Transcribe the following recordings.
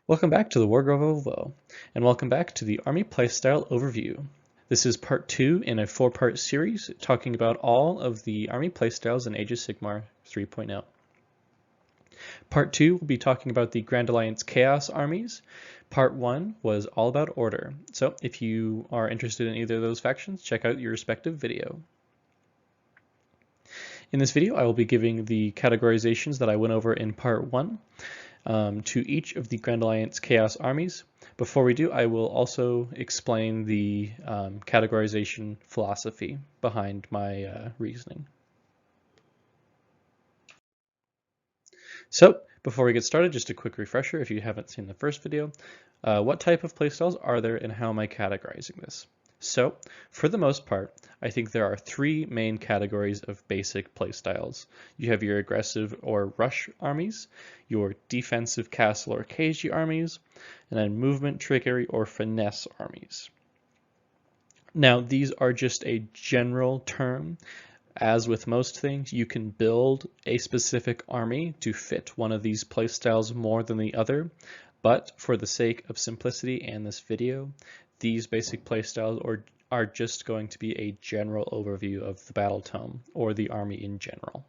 Welcome back to the Wargrove of Woe, and welcome back to the Army Playstyle Overview. This is part 2 in a 4-part series talking about all of the Army Playstyles in Age of Sigmar 3.0. Part 2 will be talking about the Grand Alliance Chaos armies. Part 1 was all about order, so if you are interested in either of those factions, check out your respective video. In this video, I will be giving the categorizations that I went over in part 1. To each of the Grand Alliance Chaos armies. Before we do, I will also explain the categorization philosophy behind my reasoning. So, before we get started, just a quick refresher if you haven't seen the first video. What type of playstyles are there and how am I categorizing this? So, for the most part, I think there are 3 main categories of basic playstyles. You have your aggressive or rush armies, your defensive castle or cagey armies, and then movement, trickery, or finesse armies. Now, these are just a general term. As with most things, you can build a specific army to fit one of these playstyles more than the other, but for the sake of simplicity and this video, these basic playstyles are just going to be a general overview of the battle tome or the army in general.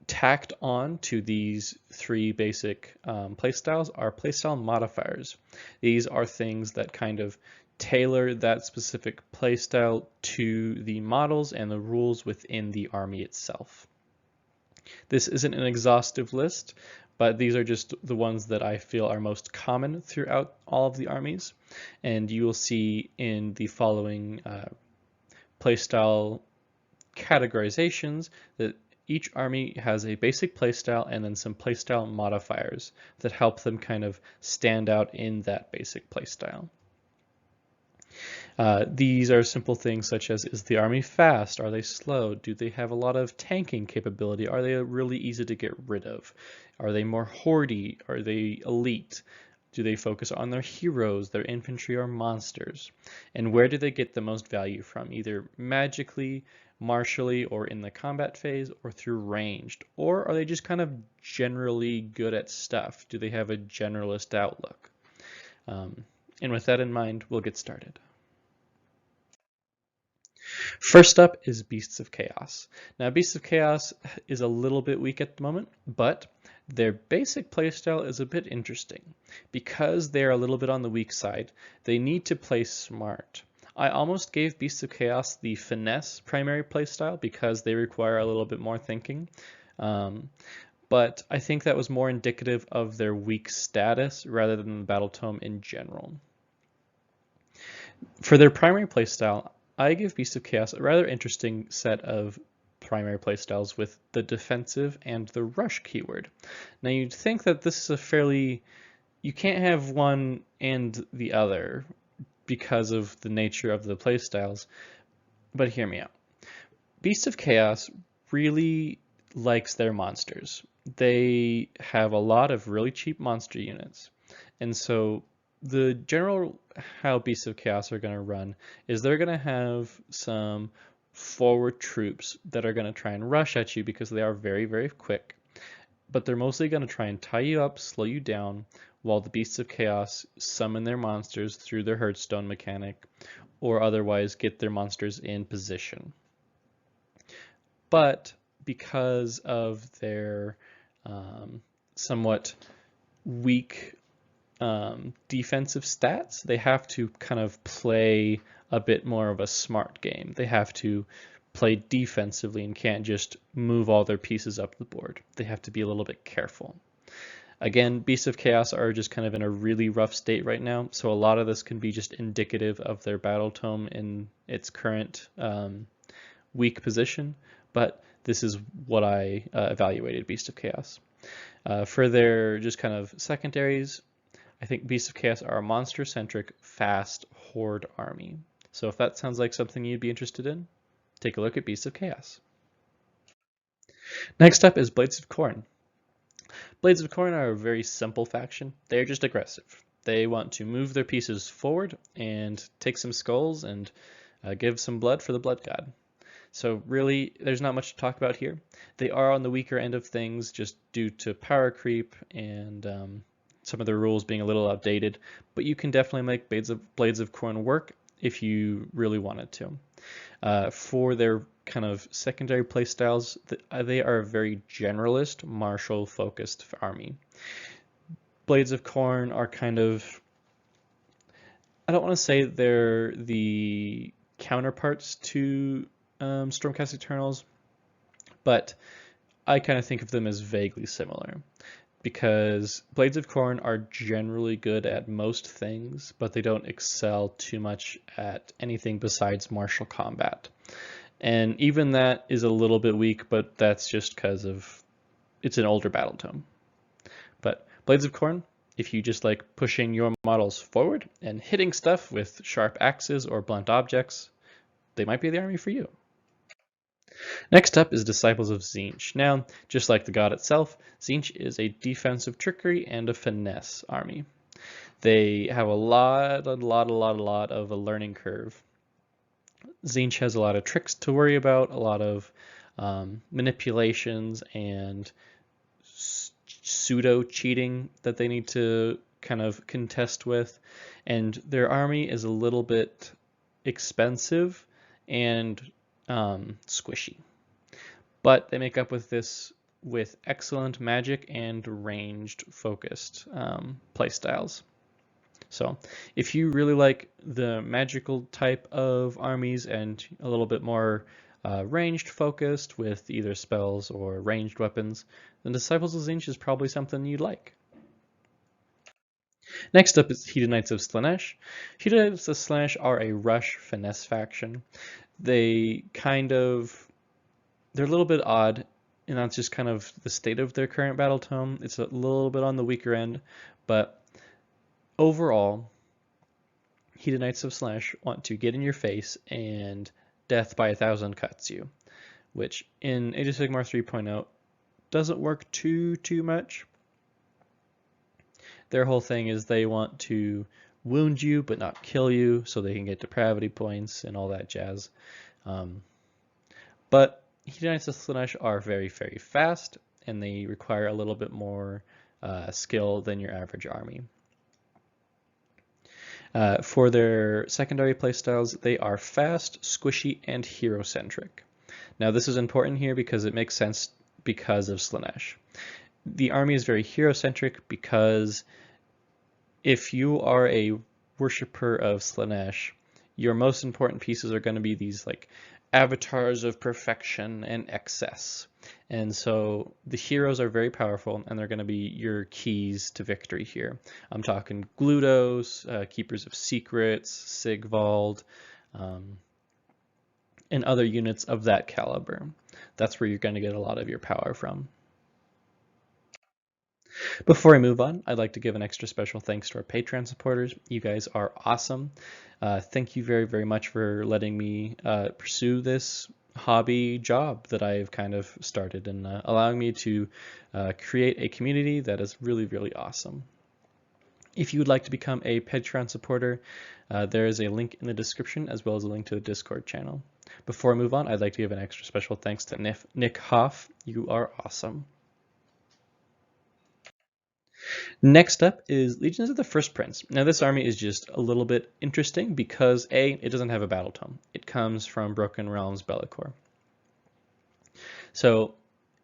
Tacked on to these 3 basic playstyles are playstyle modifiers. These are things that kind of tailor that specific playstyle to the models and the rules within the army itself. This isn't an exhaustive list, but these are just the ones that I feel are most common throughout all of the armies, and you will see in the following playstyle categorizations that each army has a basic playstyle and then some playstyle modifiers that help them kind of stand out in that basic playstyle. These are simple things such as, is the army fast? Are they slow? Do they have a lot of tanking capability? Are they really easy to get rid of? Are they more hoardy? Are they elite? Do they focus on their heroes, their infantry, or monsters? And where do they get the most value from? Either magically, martially, or in the combat phase, or through ranged? Or are they just kind of generally good at stuff? Do they have a generalist outlook? And with that in mind, we'll get started. First up is Beasts of Chaos. Now, Beasts of Chaos is a little bit weak at the moment, but their basic playstyle is a bit interesting. Because they're a little bit on the weak side, they need to play smart. I almost gave Beasts of Chaos the finesse primary playstyle because they require a little bit more thinking. But I think that was more indicative of their weak status rather than the battle tome in general. For their primary playstyle, I give Beast of Chaos a rather interesting set of primary playstyles with the defensive and the rush keyword. Now you'd think that this is you can't have one and the other because of the nature of the playstyles, but hear me out. Beast of Chaos really likes their monsters. They have a lot of really cheap monster units, and so the general how Beasts of Chaos are going to run is they're going to have some forward troops that are going to try and rush at you because they are very, very quick. But they're mostly going to try and tie you up, slow you down, while the Beasts of Chaos summon their monsters through their Hearthstone mechanic, or otherwise get their monsters in position. But because of their somewhat weak defensive stats, they have to kind of play a bit more of a smart game. They have to play defensively and can't just move all their pieces up the board. They have to be a little bit careful. Again, Beasts of Chaos are just kind of in a really rough state right now, so a lot of this can be just indicative of their battle tome in its current weak position, but this is what I evaluated Beast of Chaos. For their just kind of secondaries, I think Beasts of Chaos are a monster-centric, fast horde army. So if that sounds like something you'd be interested in, take a look at Beasts of Chaos. Next up is Blades of Khorne. Blades of Khorne are a very simple faction. They're just aggressive. They want to move their pieces forward and take some skulls and give some blood for the Blood God. So really, there's not much to talk about here. They are on the weaker end of things just due to power creep and some of the rules being a little outdated, but you can definitely make Blades of Khorne work if you really wanted to. For their kind of secondary playstyles, they are a very generalist, martial-focused army. Blades of Khorne are kind of, I don't want to say they're the counterparts to Stormcast Eternals, but I kind of think of them as vaguely similar, because Blades of Khorne are generally good at most things, but they don't excel too much at anything besides martial combat. And even that is a little bit weak, but that's just because of it's an older battle tome. But Blades of Khorne, if you just like pushing your models forward and hitting stuff with sharp axes or blunt objects, they might be the army for you. Next up is Disciples of Zinc. Now, just like the god itself, Zinc is a defensive trickery and a finesse army. They have a lot of a learning curve. Zinc has a lot of tricks to worry about, a lot of manipulations and pseudo cheating that they need to kind of contest with, and their army is a little bit expensive and squishy, but they make up with this with excellent magic and ranged focused playstyles. So if you really like the magical type of armies and a little bit more ranged focused with either spells or ranged weapons, then Disciples of Zinc is probably something you'd like. Next up is Hedonites of Slaanesh. Hedonites of Slaanesh are a rush finesse faction. They're a little bit odd, and that's just kind of the state of their current battle tome. It's a little bit on the weaker end, but overall, Hedonites of Slaanesh want to get in your face and death by 1,000 cuts you, which in Age of Sigmar 3.0 doesn't work too much. Their whole thing is they want to wound you but not kill you so they can get depravity points and all that jazz. But Hedonites of Slaanesh are very fast, and they require a little bit more skill than your average army. For their secondary playstyles, they are fast, squishy, and hero-centric. Now this is important here because it makes sense because of Slaanesh. The army is very hero-centric because if you are a worshipper of Slaanesh, your most important pieces are going to be these like avatars of perfection and excess. And so the heroes are very powerful, and they're going to be your keys to victory here. I'm talking Glutos, Keepers of Secrets, Sigvald, and other units of that caliber. That's where you're going to get a lot of your power from. Before I move on, I'd like to give an extra special thanks to our Patreon supporters. You guys are awesome. Thank you very much for letting me pursue this hobby job that I've kind of started, and allowing me to create a community that is really awesome. If you would like to become a Patreon supporter, there is a link in the description as well as a link to the Discord channel. Before I move on, I'd like to give an extra special thanks to Nick Hoff. You are awesome. Next up is Legions of the First Prince. Now this army is just a little bit interesting because A, it doesn't have a battle tome. It comes from Broken Realms Be'lakor. So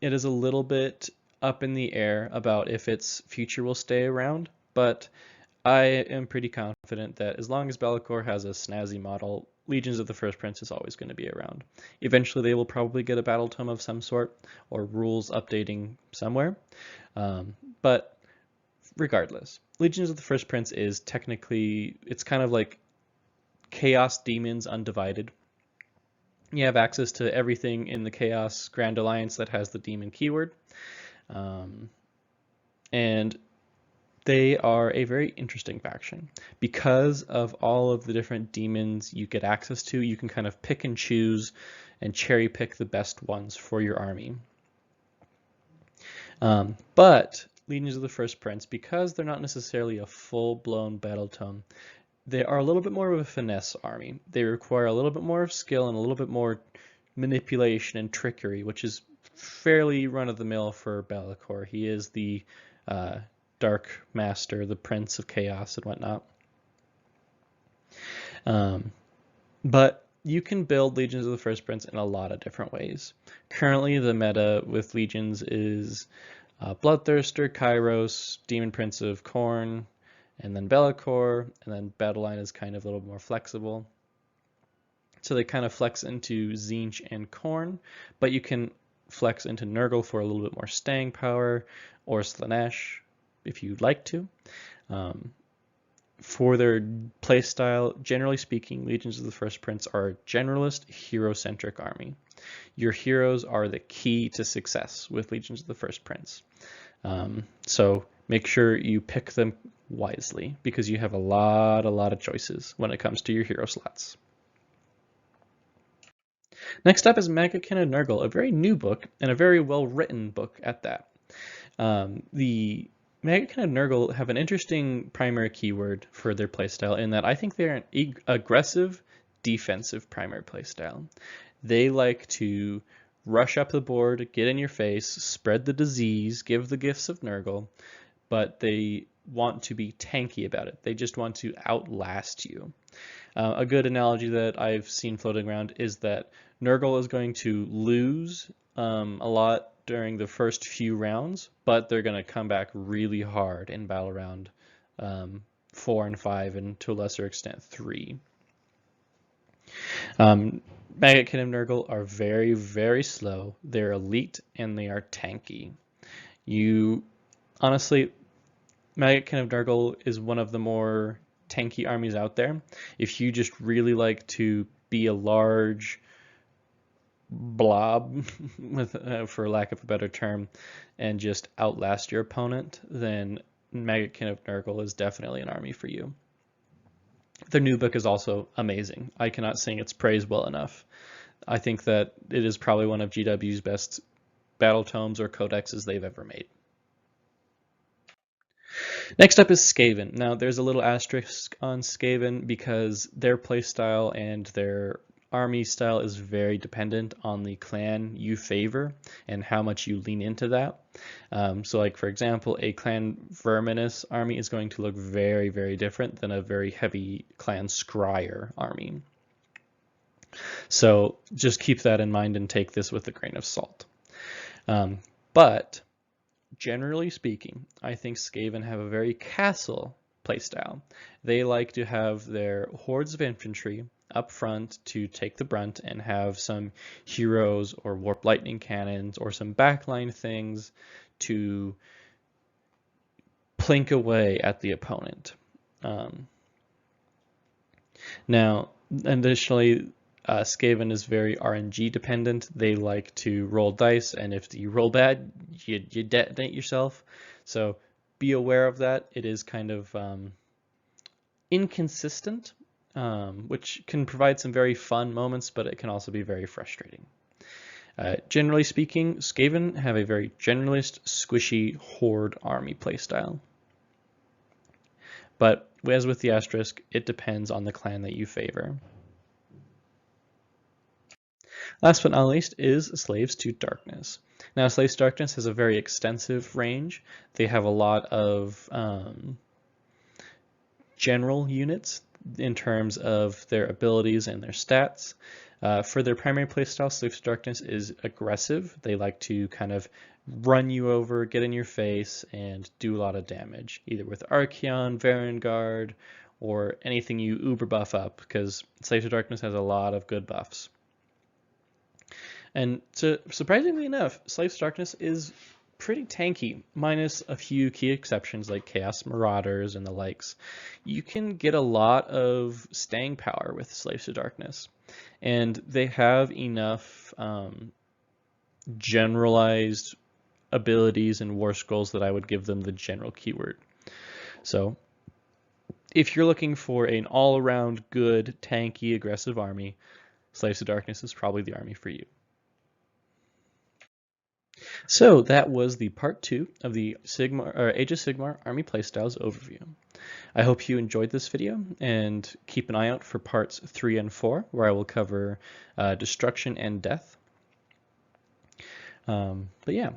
it is a little bit up in the air about if its future will stay around, but I am pretty confident that as long as Be'lakor has a snazzy model, Legions of the First Prince is always going to be around. Eventually they will probably get a battle tome of some sort or rules updating somewhere, but regardless, Legions of the First Prince is technically, it's kind of like Chaos Demons Undivided. You have access to everything in the Chaos Grand Alliance that has the demon keyword. And they are a very interesting faction. Because of all of the different demons you get access to, you can kind of pick and choose and cherry pick the best ones for your army. But Legions of the First Prince, because they're not necessarily a full-blown battle tome, they are a little bit more of a finesse army. They require a little bit more of skill and a little bit more manipulation and trickery, which is fairly run-of-the-mill for Be'lakor. He is the Dark Master, the Prince of Chaos and whatnot. But you can build Legions of the First Prince in a lot of different ways. Currently, the meta with Legions is Bloodthirster, Kairos, Demon Prince of Khorne, and then Be'lakor, and then Battle Line is kind of a little more flexible. So they kind of flex into Zinc and Khorne, but you can flex into Nurgle for a little bit more staying power, or Slaanesh if you'd like to. For their playstyle, generally speaking, Legions of the First Prince are a generalist, hero-centric army. Your heroes are the key to success with Legions of the First Prince. So make sure you pick them wisely because you have a lot of choices when it comes to your hero slots. Next up is Megacannon Nurgle, a very new book and a very well-written book at that. The Megacannon Nurgle have an interesting primary keyword for their playstyle in that I think they're an aggressive, defensive primary playstyle. They like to rush up the board, get in your face, spread the disease, give the gifts of Nurgle, but they want to be tanky about it. They just want to outlast you. A good analogy that I've seen floating around is that Nurgle is going to lose a lot during the first few rounds, but they're going to come back really hard in battle round 4 and 5, and to a lesser extent 3. Megacannon Nurgle are very slow. They're elite and they are tanky. Honestly, Megacannon Nurgle is one of the more tanky armies out there. If you just really like to be a large blob, for lack of a better term, and just outlast your opponent, then Megacannon Nurgle is definitely an army for you. Their new book is also amazing. I cannot sing its praise well enough. I think that it is probably one of GW's best battle tomes or codexes they've ever made. Next up is Skaven. Now there's a little asterisk on Skaven because their playstyle and their army style is very dependent on the clan you favor and how much you lean into that. So like, for example, a clan Verminous army is going to look very different than a very heavy clan Scryer army. So just keep that in mind and take this with a grain of salt. But generally speaking, I think Skaven have a very castle playstyle. They like to have their hordes of infantry up front to take the brunt and have some heroes or warp lightning cannons or some backline things to plink away at the opponent. Now, additionally, Skaven is very RNG dependent. They like to roll dice, and if you roll bad, you detonate yourself. So be aware of that. It is kind of inconsistent, which can provide some very fun moments, but it can also be very frustrating. Generally speaking, Skaven have a very generalist, squishy horde army playstyle. But as with the asterisk, it depends on the clan that you favor. Last but not least is Slaves to Darkness. Now, Slaves to Darkness has a very extensive range. They have a lot of general units in terms of their abilities and their stats. For their primary playstyle, Slaves to Darkness is aggressive. They like to kind of run you over, get in your face, and do a lot of damage, either with Archaon, Varangard, or anything you uber buff up, because Slaves to Darkness has a lot of good buffs. And surprisingly enough, Slaves to Darkness is pretty tanky, minus a few key exceptions like Chaos Marauders and the likes. You can get a lot of staying power with Slaves to Darkness, and they have enough generalized abilities and war scrolls that I would give them the general keyword. So if you're looking for an all-around good, tanky, aggressive army, Slaves to Darkness is probably the army for you. So that was the part 2 of the Age of Sigmar Army Playstyles overview. I hope you enjoyed this video, and keep an eye out for parts 3 and 4, where I will cover Destruction and Death. But yeah,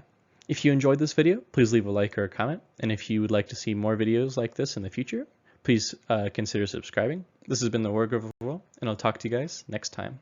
If you enjoyed this video, please leave a like or a comment, and if you would like to see more videos like this in the future, please consider subscribing. This has been the Wargrove of Woe, and I'll talk to you guys next time.